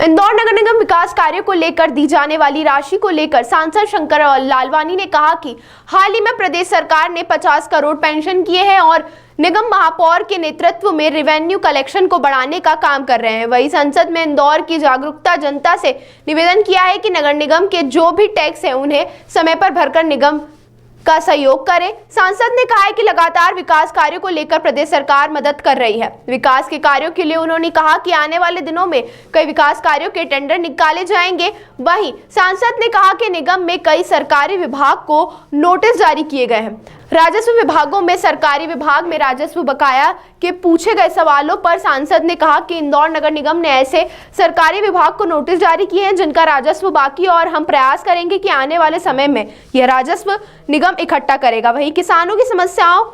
इंदौर नगर निगम विकास कार्यों को लेकर दी जाने वाली राशि को लेकर सांसद शंकर लालवानी ने कहा कि हाल ही में प्रदेश सरकार ने 50 करोड़ पेंशन किए हैं और निगम महापौर के नेतृत्व में रेवेन्यू कलेक्शन को बढ़ाने का काम कर रहे हैं। वहीं संसद में इंदौर की जागरूकता जनता से निवेदन किया है कि नगर निगम के जो भी टैक्स है उन्हें समय पर भरकर निगम का सहयोग करें। सांसद ने कहा है कि लगातार विकास कार्यों को लेकर प्रदेश सरकार मदद कर रही है। विकास के कार्यों के लिए उन्होंने कहा कि आने वाले दिनों में कई विकास कार्यों के टेंडर निकाले जाएंगे। वहीं सांसद ने कहा कि निगम में कई सरकारी विभाग को नोटिस जारी किए गए हैं। राजस्व विभागों में सरकारी विभाग में राजस्व बकाया के पूछे गए सवालों पर सांसद ने कहा कि इंदौर नगर निगम ने ऐसे सरकारी विभाग को नोटिस जारी किए हैं जिनका राजस्व बाकी है और हम प्रयास करेंगे कि आने वाले समय में यह राजस्व निगम इकट्ठा करेगा। वहीं किसानों की समस्याओं,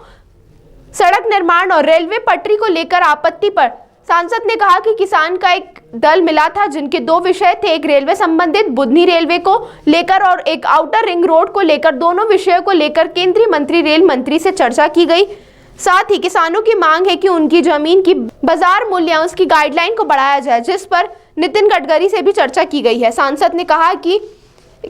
सड़क निर्माण और रेलवे पटरी को लेकर आपत्ति पर सांसद ने कहा कि किसान का एक दल मिला था जिनके दो विषय थे, एक रेलवे संबंधित बुधनी रेलवे को लेकर और एक आउटर रिंग रोड को लेकर। दोनों विषयों को लेकर केंद्रीय मंत्री रेल मंत्री से चर्चा की गई। साथ ही किसानों की मांग है कि उनकी जमीन की बाजार मूल्य उसकी गाइडलाइन को बढ़ाया जाए, जिस पर नितिन गडकरी से भी चर्चा की गई है। सांसद ने कहा कि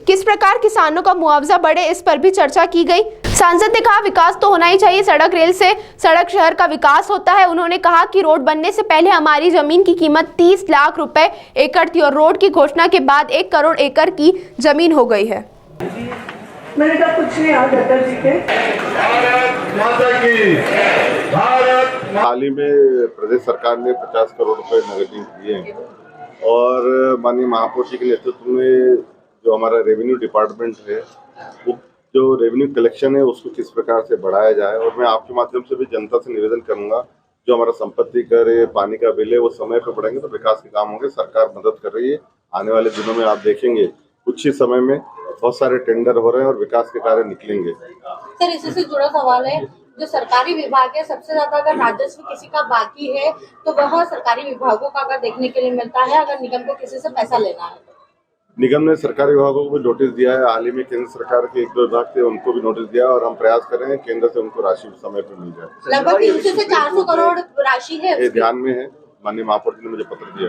किस प्रकार किसानों का मुआवजा बढ़े, इस पर भी चर्चा की गई। सांसद ने कहा विकास तो होना ही चाहिए, सड़क रेल से सड़क शहर का विकास होता है। उन्होंने कहा कि रोड बनने से पहले हमारी जमीन की कीमत 30 लाख रुपए एकड़ थी और रोड की घोषणा के बाद 1 करोड़ एकड़ की जमीन हो गई है। मैंने कहा कुछ नहीं आ जाता जी के। हाल ही में प्रदेश सरकार ने 50 करोड़ रुपए नगदी दिए हैं और माननीय महापौर जी के नेतृत्व में जो हमारा रेवेन्यू डिपार्टमेंट है, वो जो रेवेन्यू कलेक्शन है उसको किस प्रकार से बढ़ाया जाए। और मैं आपके माध्यम से भी जनता से निवेदन करूंगा, जो हमारा संपत्ति कर है, पानी का बिल है, वो समय पर बढ़ेंगे तो विकास के काम होंगे। सरकार मदद कर रही है। आने वाले दिनों में आप देखेंगे कुछ ही समय में बहुत सारे टेंडर हो रहे हैं और विकास के कार्य निकलेंगे। सर, इसी से जुड़ा सवाल है, जो सरकारी विभाग है सबसे ज्यादा अगर राजस्व किसी का बाकी है तो वह सरकारी विभागों का अगर देखने के लिए मिलता है, अगर निगम को किसी से पैसा लेना है। निगम ने सरकारी विभागों को भी नोटिस दिया है। हाल ही में केंद्र सरकार के 1-2 विभाग थे, उनको भी नोटिस दिया और हम प्रयास कर रहे हैं केंद्र से उनको राशि समय पर मिल जाए। लगभग 300 से 400 करोड़ राशि है, ये ध्यान में है। माननीय महापौर जी ने मुझे पत्र दिया।